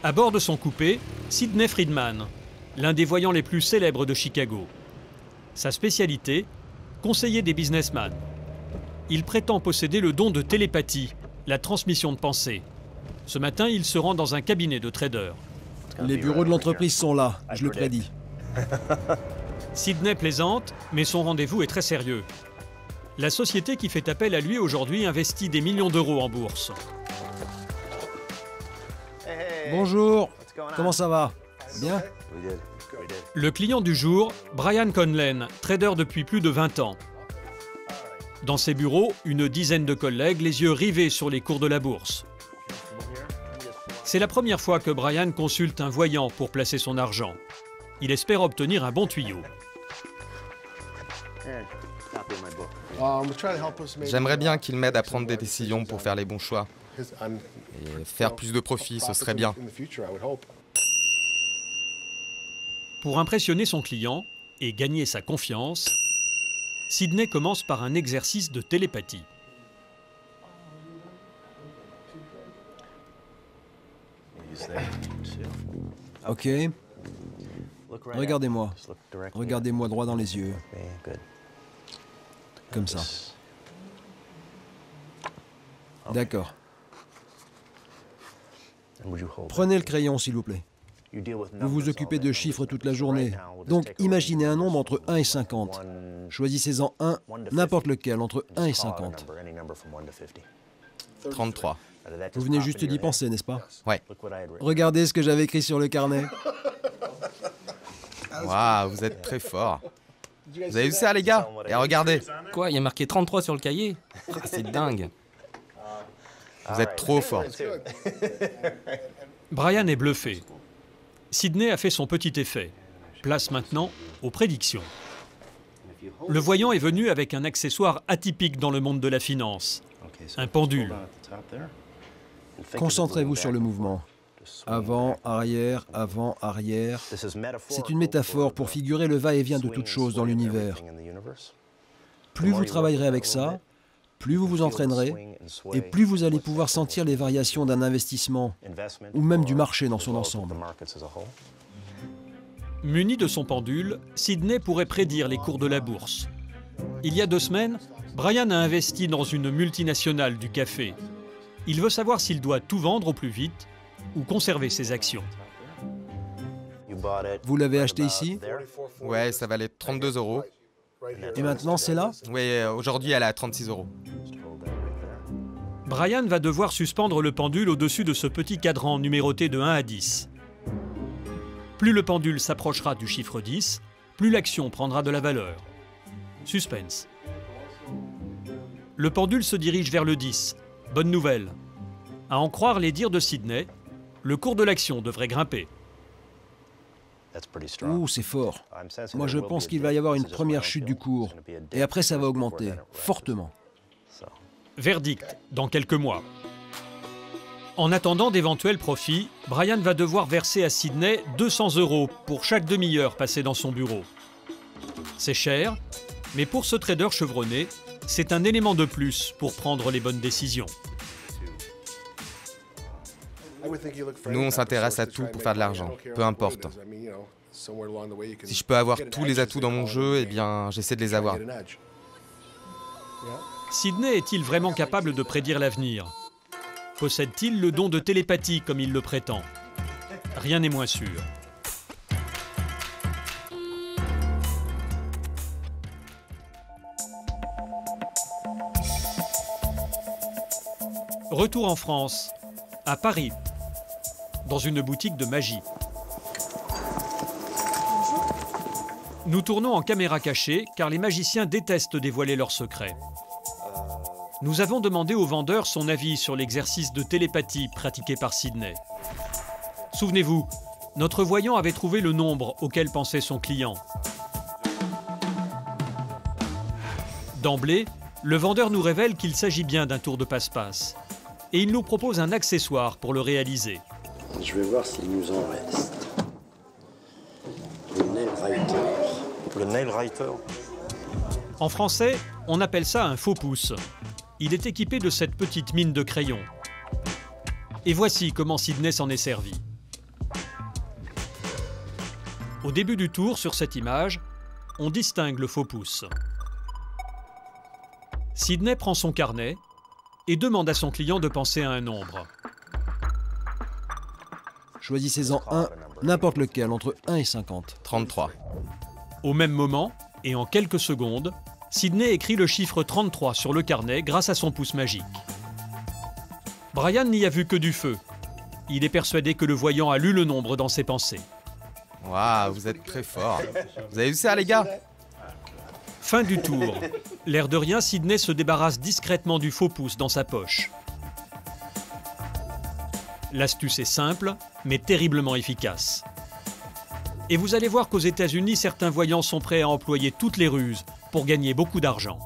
À bord de son coupé, Sidney Friedman, l'un des voyants les plus célèbres de Chicago. Sa spécialité, conseiller des businessmen. Il prétend posséder le don de télépathie, la transmission de pensée. Ce matin, il se rend dans un cabinet de trader. Les bureaux de l'entreprise sont là, je le prédis. Sidney plaisante, mais son rendez-vous est très sérieux. La société qui fait appel à lui aujourd'hui investit des millions d'euros en bourse. Bonjour, comment ça va? Bien? Le client du jour, Brian Conlon, trader depuis plus de 20 ans. Dans ses bureaux, une dizaine de collègues, les yeux rivés sur les cours de la bourse. C'est la première fois que Brian consulte un voyant pour placer son argent. Il espère obtenir un bon tuyau. J'aimerais bien qu'il m'aide à prendre des décisions pour faire les bons choix. Et faire plus de profit, ce serait bien. Pour impressionner son client et gagner sa confiance, Sidney commence par un exercice de télépathie. Ok. Regardez-moi. Regardez-moi droit dans les yeux. Comme ça. D'accord. Prenez le crayon, s'il vous plaît. Vous vous occupez de chiffres toute la journée. Donc, imaginez un nombre entre 1 et 50. Choisissez-en un, n'importe lequel, entre 1 et 50. 33. Vous venez juste d'y penser, n'est-ce pas? Ouais. Regardez ce que j'avais écrit sur le carnet. Waouh, vous êtes très fort. Vous avez vu ça, les gars? Et regardez. Quoi, il y a marqué 33 sur le cahier? Ah, c'est dingue. Vous êtes trop fort. Brian est bluffé. Sidney a fait son petit effet. Place maintenant aux prédictions. Le voyant est venu avec un accessoire atypique dans le monde de la finance. Un pendule. Concentrez-vous sur le mouvement. Avant, arrière, avant, arrière. C'est une métaphore pour figurer le va-et-vient de toute chose dans l'univers. Plus vous travaillerez avec ça, plus vous vous entraînerez, et plus vous allez pouvoir sentir les variations d'un investissement, ou même du marché dans son ensemble. Muni de son pendule, Sidney pourrait prédire les cours de la bourse. Il y a 2 semaines, Brian a investi dans une multinationale du café. Il veut savoir s'il doit tout vendre au plus vite ou conserver ses actions. Vous l'avez acheté ici? Ouais, ça valait 32 €. Et maintenant, c'est là? Oui, aujourd'hui, elle est à 36 €. Brian va devoir suspendre le pendule au-dessus de ce petit cadran numéroté de 1 à 10. Plus le pendule s'approchera du chiffre 10, plus l'action prendra de la valeur. Suspense. Le pendule se dirige vers le 10. Bonne nouvelle. À en croire les dires de Sidney, le cours de l'action devrait grimper. Ouh, c'est fort. Moi, je pense qu'il va y avoir une première chute du cours. Et après, ça va augmenter, fortement. Verdict, dans quelques mois. En attendant d'éventuels profits, Brian va devoir verser à Sidney 200 € pour chaque demi-heure passée dans son bureau. C'est cher, mais pour ce trader chevronné, c'est un élément de plus pour prendre les bonnes décisions. Nous, on s'intéresse à tout pour faire de l'argent, peu importe. Si je peux avoir tous les atouts dans mon jeu, eh bien, j'essaie de les avoir. Sidney est-il vraiment capable de prédire l'avenir? Possède-t-il le don de télépathie comme il le prétend? Rien n'est moins sûr. Retour en France, à Paris, dans une boutique de magie. Nous tournons en caméra cachée car les magiciens détestent dévoiler leurs secrets. Nous avons demandé au vendeur son avis sur l'exercice de télépathie pratiqué par Sidney. Souvenez-vous, notre voyant avait trouvé le nombre auquel pensait son client. D'emblée, le vendeur nous révèle qu'il s'agit bien d'un tour de passe-passe. Et il nous propose un accessoire pour le réaliser. Je vais voir s'il nous en reste. Le nail writer. Le nail writer. En français, on appelle ça un faux pouce. Il est équipé de cette petite mine de crayon. Et voici comment Sidney s'en est servi. Au début du tour, sur cette image, on distingue le faux pouce. Sidney prend son carnet et demande à son client de penser à un nombre. Choisissez-en un, n'importe lequel, entre 1 et 50. 33. Au même moment, et en quelques secondes, Sidney écrit le chiffre 33 sur le carnet grâce à son pouce magique. Brian n'y a vu que du feu. Il est persuadé que le voyant a lu le nombre dans ses pensées. Waouh, vous êtes très fort. Vous avez vu ça, les gars? Fin du tour. L'air de rien, Sidney se débarrasse discrètement du faux pouce dans sa poche. L'astuce est simple, mais terriblement efficace. Et vous allez voir qu'aux États-Unis, certains voyants sont prêts à employer toutes les ruses pour gagner beaucoup d'argent.